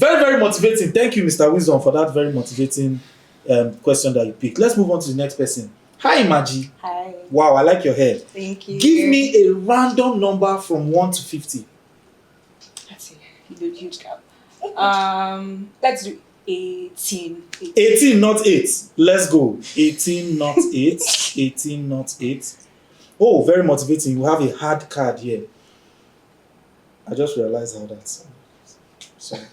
Very, very motivating. Thank you, Mr. Wisdom, for that very motivating question that you picked. Let's move on to the next person. Hi, Maji. Hi. Wow, I like your hair. Thank you. Give me a random number from 1 to 50. Let's see. You do huge gap. Let's do 18. 18, not 8. Let's go. 18, not 8. 18, not 8. Oh, very motivating. You have a hard card here. I just realized how that's. Sorry.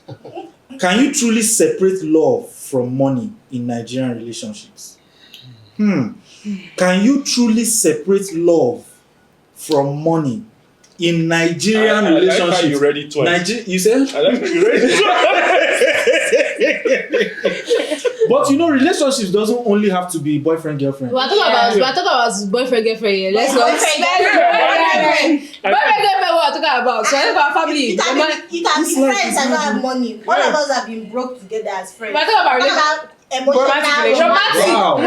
Can you truly separate love from money in Nigerian relationships? Can you truly separate love from money in Nigerian relationships? I like how you read it twice. You said? I like how you read it twice. But you know, relationships doesn't only have to be boyfriend girlfriend. We're talking about boyfriend girlfriend here. Let's not. Boyfriend girlfriend. We're talking about. So I about family. You can be friends and not have money. All of us have been broke together as friends. We're talking about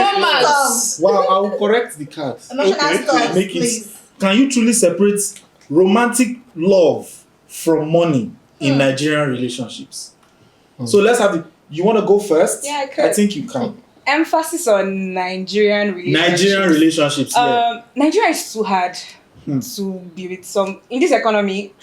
romance. Wow, I will correct the card. Emotional stuff, Make please. it. Can you truly separate romantic love from money in Nigerian relationships? So let's have the. You want to go first? Yeah, I could. I think you can. Emphasis on Nigerian relationships. Nigerian relationships. Yeah. Nigeria is too hard to be with some in this economy.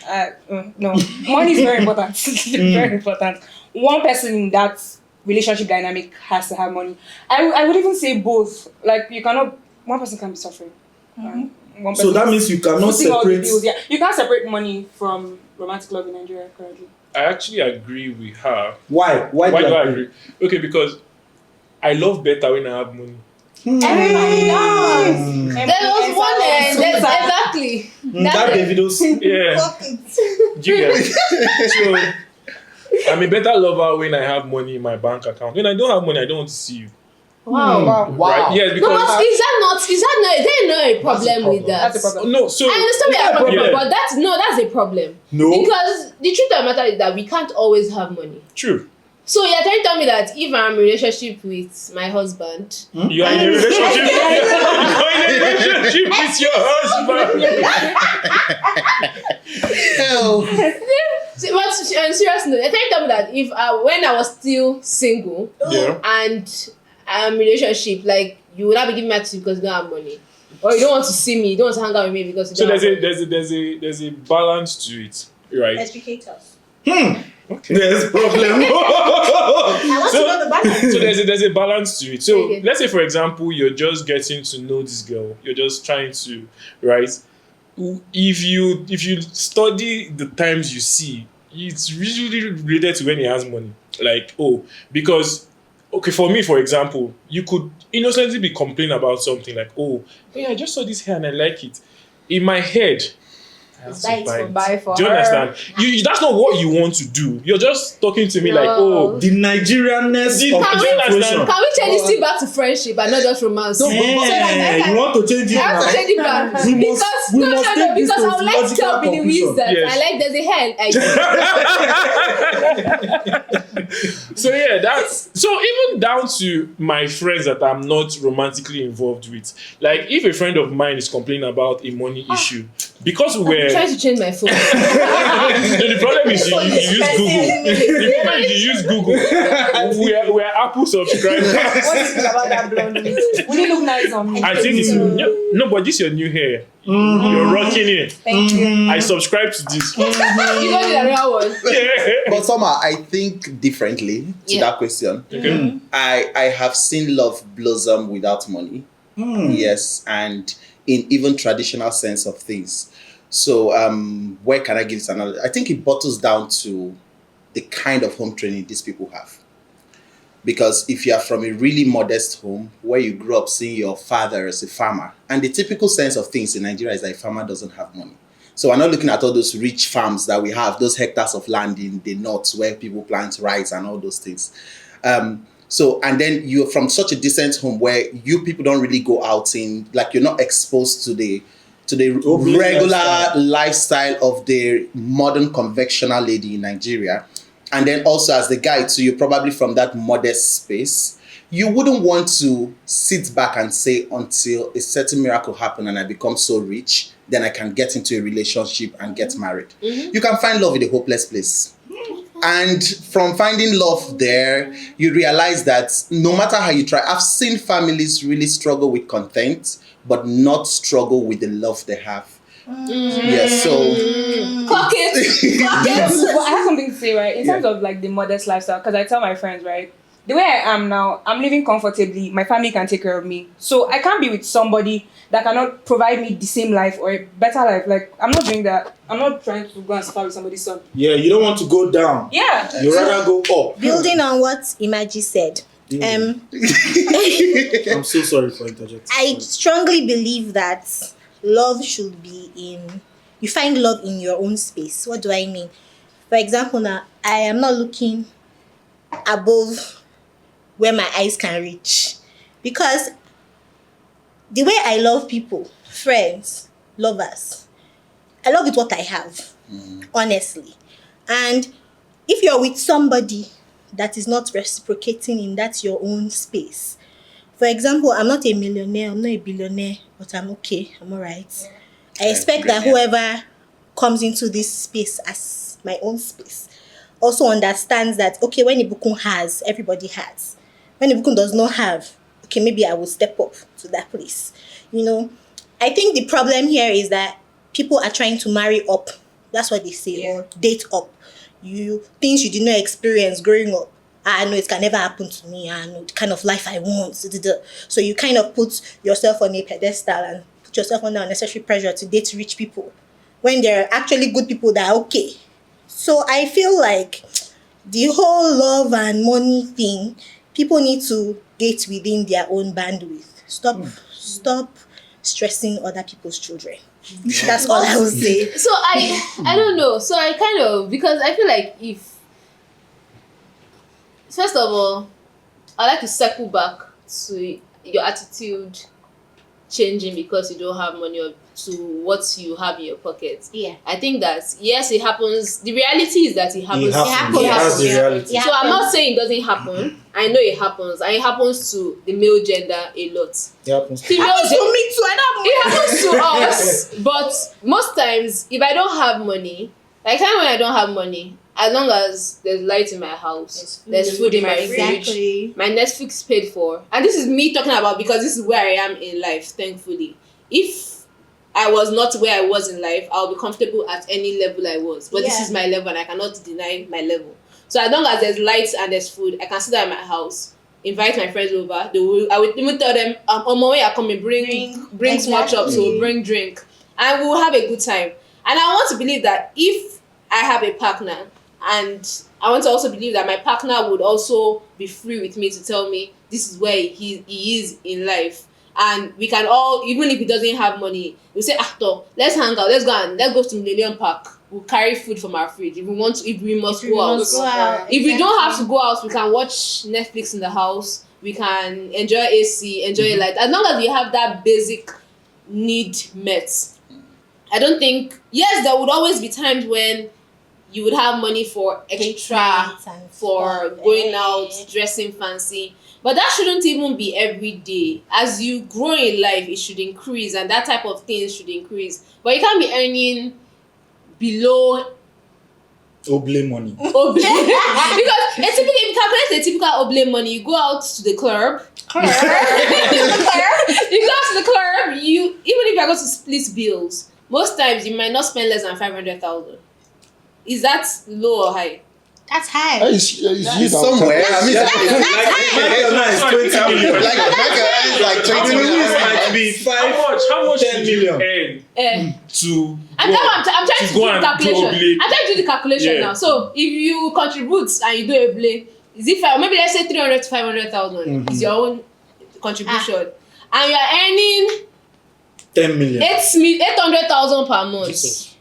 No, money is very important. Very important. One person in that relationship dynamic has to have money. I would even say both. Like you cannot. One person can be suffering. One person So that means you cannot footing all the separate. bills. Yeah, you can't separate money from romantic love in Nigeria currently. I actually agree with her. Why? Why Why do do I I agree? agree? Okay, because I love better when I have money. Everybody does. There was one exactly. That Davido's. Yeah. Fuck it. Do you get it? So I'm a better lover when I have money in my bank account. When I don't have money, I don't want to see you. Wow. Right? Yes, No, because but is there no a problem with that? That's a problem. no. So I understand we have a problem, Yeah. but that's a problem. No. Because the truth of the matter is that we can't always have money. true. So you're trying to tell me that if I'm in a relationship with my husband, You are in a relationship. You are in a relationship with your husband. but on serious note, you're trying to tell me that if when I was still single Yeah. and I'm in a relationship, like you would not be giving me attitude because you don't have money, or you don't want to see me, you don't want to hang out with me because you So don't there's a balance to it, right? Educate us. There's problem. I want to know the balance. So there's a balance to it. So Okay. let's say, for example, you're just getting to know this girl. You're just trying to, right? If you study the times you see, it's usually related to when he has money. Like, because okay, for me, for example, you could innocently be complaining about something like, hey, I just saw this hair and I like it. In my head, I have to buy it. for Do you her. understand? That's not what you want to do. You're just talking to me like, No. The Nigerianness Can of we the understand? situation. Can we change this thing back to friendship and not just romance? You want to change it I have now? to change it back We because must take this because to I would like to logical tell Billy conclusion. Wiz that Yes. I like there's a hell. So yeah, that's so even down to my friends that I'm not romantically involved with. Like if a friend of mine is complaining about a money issue, because I'm we're trying to change my phone. the problem is you use Google. The problem is you use Google. We're Apple subscribers. What do you think about that blonde? Will you look nice on me? I think it's no, but this is your new hair. You're rocking it. Thank you. I subscribe to this. You don't need a real one. But somehow I think differently to that question. Okay. I have seen love blossom without money. Yes, and in even traditional sense of things. So where can I give this analogy? I think it bottles down to the kind of home training these people have. Because if you are from a really modest home where you grew up seeing your father as a farmer, and the typical sense of things in Nigeria is that a farmer doesn't have money. So we're not looking at all those rich farms that we have, those hectares of land in the north where people plant rice and all those things. So, and then you're from such a decent home where you people don't really go out in, like you're not exposed to the regular lifestyle of the modern conventional lady in Nigeria. And then also as the guy too, you're probably from that modest space. You wouldn't want to sit back and say until a certain miracle happen and I become so rich, then I can get into a relationship and get married. You can find love in a hopeless place. And from finding love there, you realize that no matter how you try, I've seen families really struggle with content, but not struggle with the love they have. Yes, so Clock it. Clock it. But I have something to say, right? In terms of like the modest lifestyle, because I tell my friends, right, the way I am now, I'm living comfortably. My family can take care of me, so I can't be with somebody that cannot provide me the same life or a better life. Like, I'm not doing that. I'm not trying to go and suffer with somebody's son. Yeah, you don't want to go down. Yeah. You rather go up. Building on what Imaji said, I'm so sorry for interjecting. I strongly believe that love should be in, you find love in your own space. What do I mean? For example, now, I am not looking above where my eyes can reach. Because the way I love people, friends, lovers, I love with what I have, honestly. And if you're with somebody that is not reciprocating in that your own space, for example, I'm not a millionaire, I'm not a billionaire, but I'm okay, I'm all right. I expect that whoever comes into this space as my own space also understands that, okay, when Ibukun has, everybody has. When Ibukun does not have, okay, maybe I will step up to that place. You know, I think the problem here is that people are trying to marry up. That's what they say, or date up. Things you did not experience growing up. I know it can never happen to me. I know the kind of life I want. So you kind of put yourself on a pedestal and put yourself under unnecessary pressure to date rich people when there are actually good people that are okay. So I feel like the whole love and money thing, people need to date within their own bandwidth. Stop stressing other people's children. That's all I will say. So I don't know. So I kind of, because I feel like if, first of all, I like to circle back to your attitude changing because you don't have money, or to what you have in your pocket. Yeah. I think that, yes, it happens. The reality is that it happens. He has the reality. Yeah. So I'm not saying it doesn't happen. I know it happens. And it happens to the male gender a lot. It happens. Female Happens to gen- me too. I don't it happens to us. But most times, if I don't have money, like time when I don't have money, as long as there's light in my house, there's food in my fridge, Exactly. my Netflix is paid for, and this is me talking about because this is where I am in life, thankfully. If I was not where I was in life, I'll be comfortable at any level I was. But this is my level, and I cannot deny my level. So as long as there's lights and there's food, I can sit down in my house, invite my friends over. I would even tell them, on my way I come and bring small chops or bring drink, and we'll have a good time. And I want to believe that if I have a partner, and I want to also believe that my partner would also be free with me to tell me this is where he is in life. And we can all, even if he doesn't have money, we'll say, let's hang out, let's go to Millennium Park. We'll carry food from our fridge. If we must go out. If we don't have to go out, we can watch Netflix in the house. We can enjoy AC, enjoy light. As long as we have that basic need met. I don't think, yes, there would always be times when you would have money for extra, for going out, dressing fancy. But that shouldn't even be every day. As you grow in life, it should increase, and that type of thing should increase. But you can't be earning below Oble money. Oble. Because if you calculate a typical Oble money, you go out to the club. You go out to the club, even if you're going to split bills, most times you might not spend less than 500,000. Is that low or high? That's high. It's somewhere. I mean, like 20 million might be How much 10 did you million. earn to I'm trying to do the calculation. Oble? I'm trying to do the calculation Yeah. now. So if you contribute and you do a Oble, is it maybe let's say 300 to 500,000 is your own contribution, and you're earning 10 million. 800,000 per month Jesus.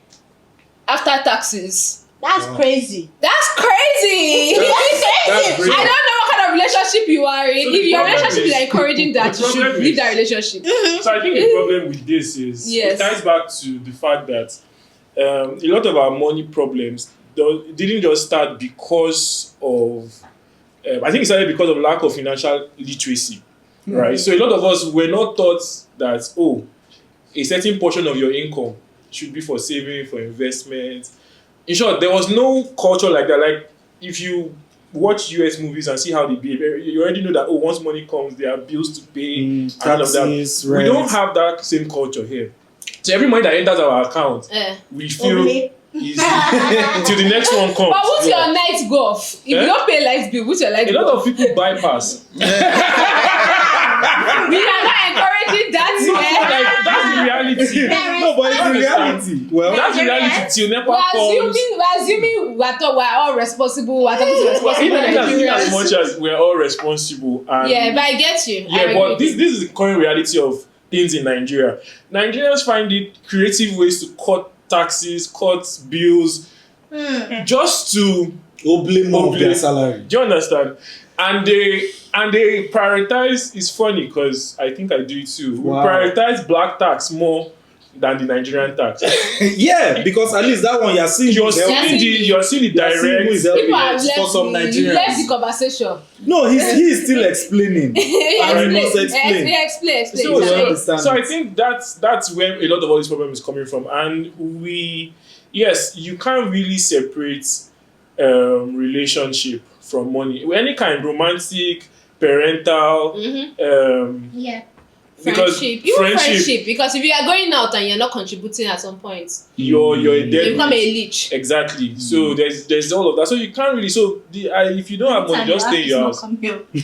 after taxes. That's crazy. That's crazy. That's crazy. I don't know what kind of relationship you are in. So If the your problem relationship is encouraging that, the you should problem leave is- that relationship. So I think the problem with this is Yes. it ties back to the fact that a lot of our money problems didn't just start because of I think it started because of lack of financial literacy, right? So a lot of us were not taught that a certain portion of your income should be for saving, for investment. In short, there was no culture like that. Like if you watch US movies and see how they behave, you already know that once money comes, there are bills to pay and all of that. Taxes, We rent. don't have that same culture here. So every money that enters our account, we feel Oblate. easy till the next one comes. But what's your night golf? If you don't pay light bill, what's your light A golf? lot of people bypass. We are not encouraging that. That's the reality. No, but it's the reality. Well, That's the reality till NEPA We're comes. assuming we're all responsible. We're talking to responsible In as Nigerians. much as we're all responsible. And Yeah, but I get you. I yeah, agree but with this you. is the current reality of things in Nigeria. Nigerians find it creative ways to cut taxes, cut bills, just to oblate more of their Oblate. salary. do you understand? And they prioritize. It's funny because I think I do it too. Wow. We prioritize black tax more than the Nigerian tax. Yeah, because at least that one you're seeing. You're who's helping. seeing the You're seeing who is direct. helping. People have For some left the Nigerians. conversation. No, he's still explaining. And he must explain. Explain. So, So, you so, understand so I it. think that's where a lot of all this problem is coming from. And yes, you can't really separate relationship from money. Any kind, romantic, parental, Yeah. because Friendship. Even friendship. Because if you are going out and you're not contributing at some point, you're a you dead become a leech. exactly. So there's all of that. So you can't really. So if you don't have money, just stay in your house.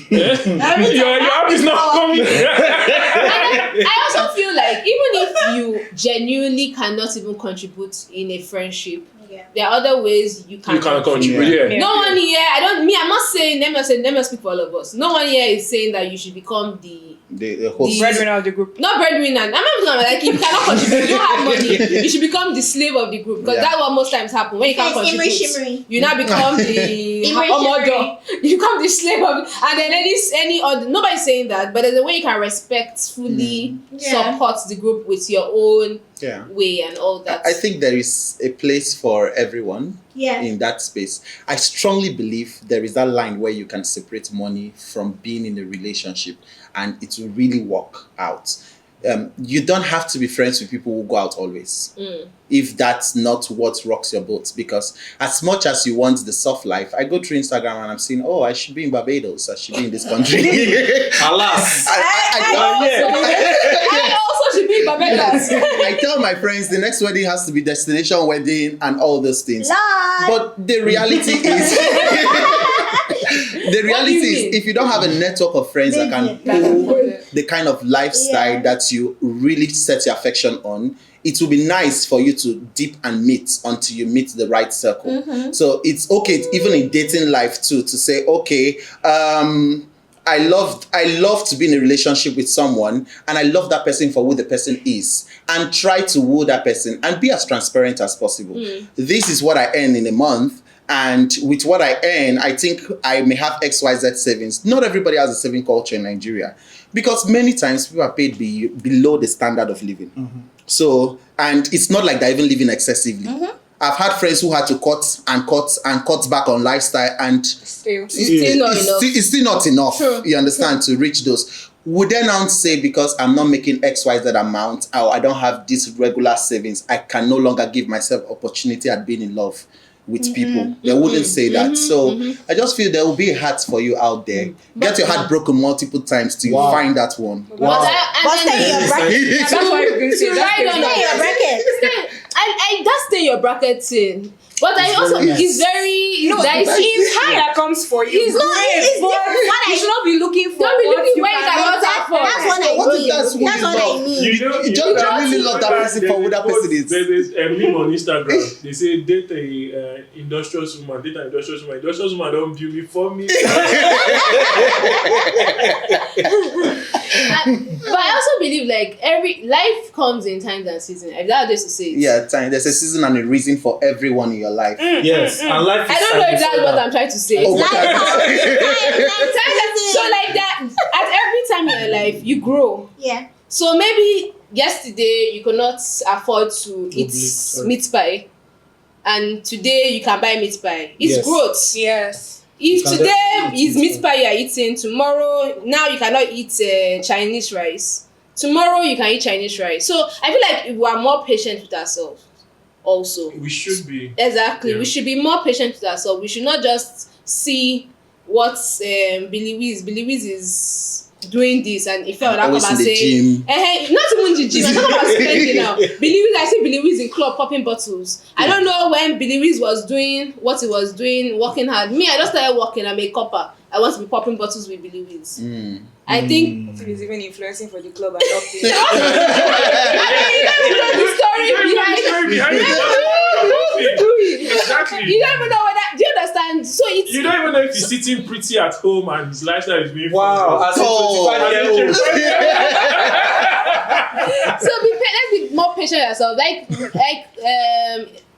Your app is not coming. I also feel like even if you genuinely cannot even contribute in a friendship, there are other ways you can contribute. Yeah. No one here, I'm not saying, let me speak for all of us. No one here is saying that you should become the host. Breadwinner of the group. not breadwinner. I'm not talking about like if you cannot contribute, you don't have money, you should become the slave of the group because that's what most times happen when you can't contribute. Shimmery. You now become the omodo. You become the slave of, and then any other. Nobody's saying that, but there's a way you can respectfully support the group with your own way and all that. I think there is a place for everyone in that space. I strongly believe there is that line where you can separate money from being in a relationship and it will really work out. You don't have to be friends with people who go out always. If that's not what rocks your boat. Because as much as you want the soft life, I go through Instagram and I'm seeing, I should be in Barbados. I should be in this country. Alas. I also should be in Barbados. I tell my friends the next wedding has to be destination wedding and all those things. Lord. But the reality is... The reality is, if you don't have a network of friends that can pull the kind of lifestyle that you really set your affection on, it will be nice for you to dip and meet until you meet the right circle. So it's okay, even in dating life too, to say, okay, I love to be in a relationship with someone and I love that person for who the person is and try to woo that person and be as transparent as possible. This is what I earn in a month. And with what I earn, I think I may have XYZ savings. Not everybody has a saving culture in Nigeria because many times people are paid below the standard of living. So, and it's not like they're even living excessively. I've had friends who had to cut back on lifestyle and It's still not enough. It's still not enough. True. You understand, to reach those. Would they now say because I'm not making XYZ amount or I don't have this regular savings, I can no longer give myself opportunity at being in love with people? They wouldn't say that. So I just feel there will be a heart for you out there. Get your heart broken multiple times till you find that one. But stay in your bracket. That's why we're going to say to ride on Stay in your bracket. that's stay your bracket thing. But I also it's very it's high that comes for you. It's not. It's different. You should not be looking for Don't be what looking you where you can cannot get. afford. That's what I What mean. if that's That's what what you I mean. You really love that person for who that person is. There's a meme on Instagram. They say date a industrious woman. Industrious woman don't build it for me. But I also believe like every life comes in times and seasons. If that just to say it. Yeah, time. There's a season and a reason for everyone in your life. Yes, and life is I don't know if that's what I'm trying to say. Oh, Life So like that, at every time in your life, you grow. Yeah. So maybe yesterday you could not afford to eat meat pie, and today you can buy meat pie. It's growth. Yes. If You can today definitely is meat pie you are eating, tomorrow now you cannot eat Chinese rice. Tomorrow you can eat Chinese rice. So I feel like we are more patient with ourselves. also. We should be. Exactly. Yeah. We should be more patient with ourselves. We should not just see what Billy Wiz is doing this and if I come Always and in the say gym. not even the gym, I'm talking about spending now. I see Billy Wiz in club popping bottles. I don't know when Billy Wiz was doing what he was doing, working hard. Me, I just started working. I'm a copper. I want to be popping bottles with Billy Wiz. I think He's even influencing for the club and not paying. the story behind Exactly. you don't even know what that. Do you understand? So it's You don't even know if he's sitting pretty at home and his lifestyle is being Wow, as a 25-year-old. so let's be more patient with ourselves. Like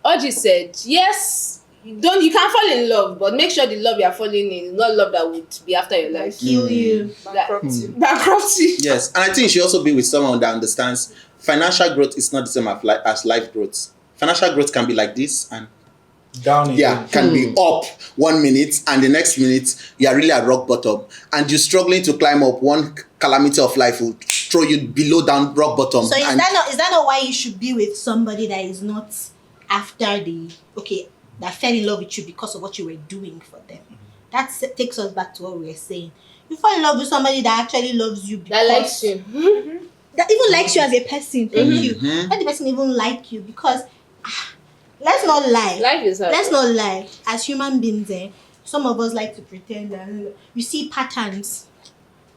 Oji said, yes, you can't fall in love, but make sure the love you are falling in is not love that would be after your life. Kill you. Bankruptcy. Yes, and I think you should also be with someone that understands financial growth is not the same as life growth. Financial growth can be like this and Down again. can be up 1 minute and the next minute you are really at rock bottom and you're struggling to climb up. One calamity of life will throw you below down rock bottom. So is and that not why you should be with somebody that is not after that fell in love with you because of what you were doing for them? That takes us back to what we were saying. You fall in love with somebody that actually loves you because That likes you. that even likes you as a person. Thank you. Let the person even like you because let's not lie. Life is hard. Let's not lie. As human beings, some of us like to pretend that you see patterns.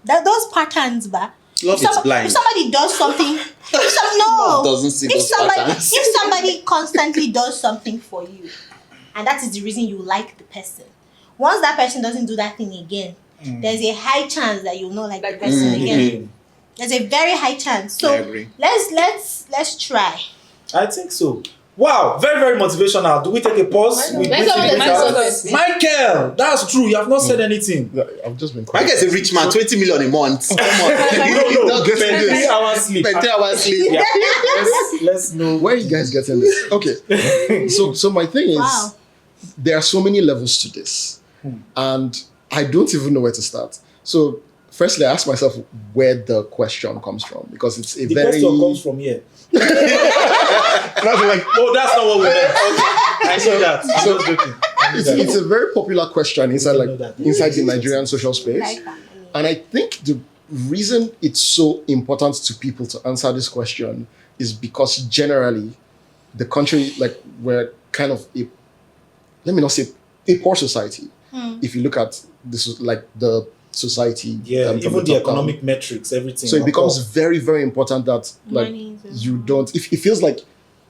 Those patterns, love is blind. If somebody does something, Love doesn't see those patterns. if somebody constantly does something for you, and that is the reason you like the person, once that person doesn't do that thing again, there's a high chance that you'll not like the person again. There's a very high chance. So I agree. let's try. I think so. Wow, very, very motivational. Do we take a pause? We Let's briefly go, get let's out. go, let's go. Michael, that's true. You have not said anything. I've just been I quiet. guess a rich man, 20 million a month. Come on. No, Don't spend 3 this. hours sleep. Spend 3 hours sleep. Yeah. Let's know. Where are you guys getting this? Okay. So my thing is, Wow. there are so many levels to this. And I don't even know where to start. So firstly, I ask myself where the question comes from. Because it's a The very... question comes from here. That's like, Oh, that's not what we meant. Okay. I see that. I'm So- just joking. I knew that. it's a very popular question inside know that. the Nigerian social space. And I think the reason it's so important to people to answer this question is because generally the country, like, we're kind of let me not say a poor society. If you look at this, like the society, Yeah, from even the the top down. economic metrics, everything. So it becomes very, very important that like Money is you don't. If it feels like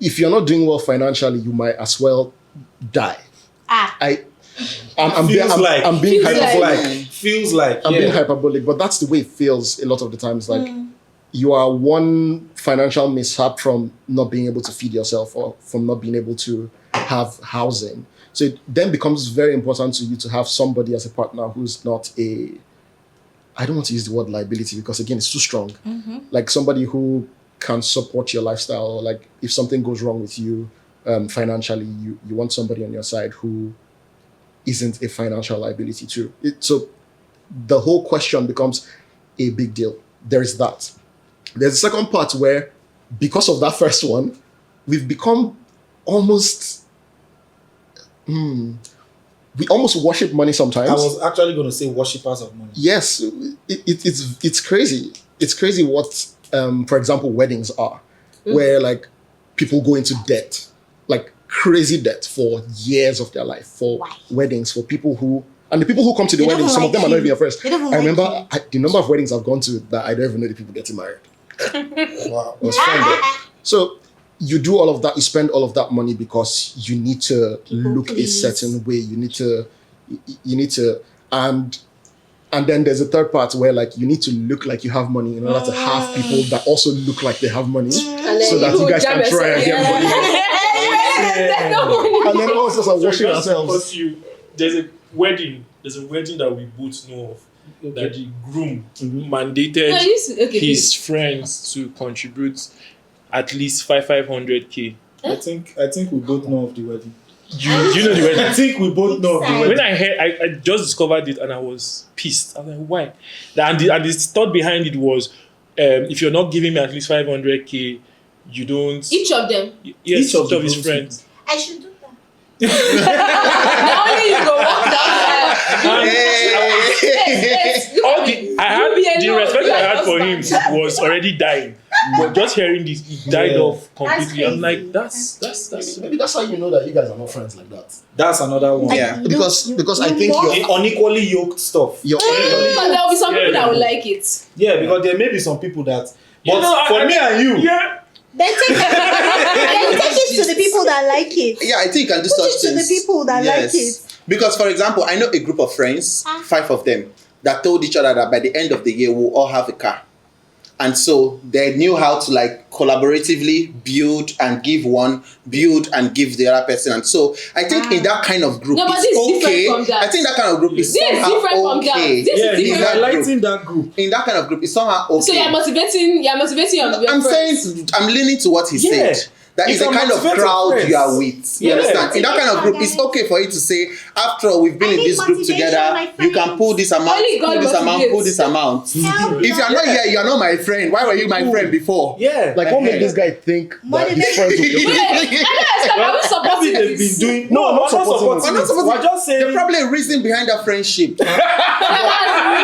if you're not doing well financially, you might as well die. I'm being Feels like. hyperbolic. Feels like. I'm yeah. being hyperbolic, but that's the way it feels a lot of the times. Like you are one financial mishap from not being able to feed yourself or from not being able to have housing. So it then becomes very important to you to have somebody as a partner who's not I don't want to use the word liability because again, it's too strong. Like somebody who can support your lifestyle. Or like if something goes wrong with you financially, you want somebody on your side who isn't a financial liability too. So the whole question becomes a big deal. There's that. There's a second part where, because of that first one, we've become almost... we almost worship money sometimes. I was actually going to say worshippers of money. Yes, it's crazy. It's crazy what, for example, weddings are, where like people go into debt, like crazy debt for years of their life for weddings, for people who, and the people who come to the They don't weddings, some of like them are not you. even your friends. They don't even I like remember the number of weddings I've gone to that I don't even know the people getting married. Wow. It was fun. So you do all of that, you spend all of that money because you need to look please. a certain way. You need to, and then there's a third part where like you need to look like you have money in order to have people that also look like they have money, so that you guys can try and get money. And then also start washing ourselves. There's a wedding that we both know of that the groom mandated his friends to contribute at least 500K. I think we both know of the wedding. You know the wedding? I think we both know of the wedding. When I heard, I just discovered it and I was pissed. I was like, why? And the thought behind it was, if you're not giving me at least 500K, you don't. Each of them. Yes, Each each of of the his groups. friends. I should do that. Now only you go walk down All the, I had You be the alone. respect You I are had for him husband. was already dying, but just hearing this, he died Yeah. off completely. I'm crazy. like, that's Maybe that's how you know that you guys are not friends like that. That's another one. Yeah. You Because don't- because you I think must- you're The unequally yoked stuff. you're Because there will be some people that will like it. Yeah, because there may be some people that. But You know, for me and you, yeah. Then take it to the people that like it. Yeah, I think you can do Put such it to the things. people that like it. Because, for example, I know a group of friends, Ah. 5 of them, that told each other that by the end of the year we'll all have a car. And so they knew how to like collaboratively build and give one, build and give the other person. And so I think in that kind of group, No, but it's this is different okay. from that. I think that kind of group is This is somehow different from that. okay. This yeah, is he's different. highlighting that group. In that kind of group, it's somehow okay. So you're motivating your I'm friends. saying I'm leaning to what he Yeah. said. That You is the can kind of motivate your crowd friends. you are with. You Yeah. understand? In that kind of group, it's Motivation, okay for you to say, after all, we've been I in need this group motivation, together, my you can friends. pull this amount, Only God pull this amount, motivates. pull this amount. Help If you're not here, you're not my friend. Why were you my friend before? Yeah. like what made this guy think that his friends will be Wait, I don't understand. Are we Maybe supporting they've been this? doing. No, No, I'm we're not not supporting supporting it. it. We're not supporting We're just saying. There's probably a reason behind that friendship.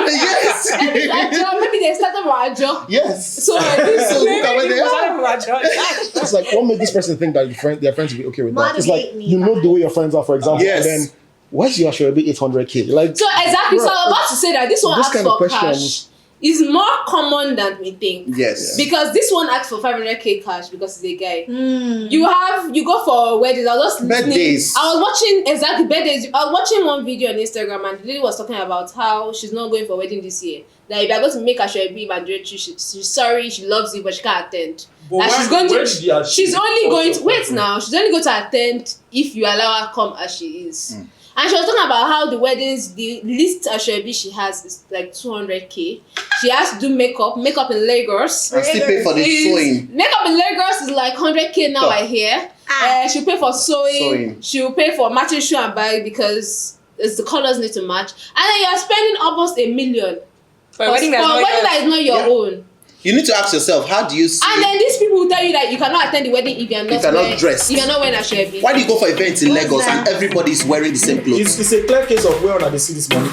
Yes. Maybe they started from Ajo. Yes. So this So look at where they are. It's like what made this person think that their friends will be okay with that? It's like Motivate me. you know the way your friends are, for example, Yes. and then what's your Shoaib 800K? Like So exactly. So Bro, I'm about to say that this one this asks kind of for question- cash is more common than we think. Yes. Because this one asks for 500k cash because he's a guy. Hmm. You go for weddings. I was just listening. Birthdays. I was watching exactly birthdays. I was watching one video on Instagram and the lady was talking about how she's not going for wedding this year. That if you're going to make her Shoaib mandatory, she's sorry, she loves you, but she can't attend. But And why- she's going where to. did he actually She's only going to also wait come now. She's only going to attend if you allow her come as she is. And she was talking about how the weddings, the least Shoaib she has is like 200k. She has to do makeup in Lagos. And still pay for the Is- sewing. Makeup in Lagos is like 100k now, Stop. I hear. Ah. She'll pay for sewing. Sewing. She'll pay for matching shoe and bag because it's the colors need to match. And then you're spending almost $1 million For a wedding for that's a not wedding yours. that is not your Yeah. own. You need to ask yourself, how do you see? And then these people will tell you that you cannot attend the wedding if you're not If you're not dressed. If you're not wearing a Shoaib. Why do you go for events in What's Lagos that? and everybody's wearing the same clothes? It's a clear case of where they see this money.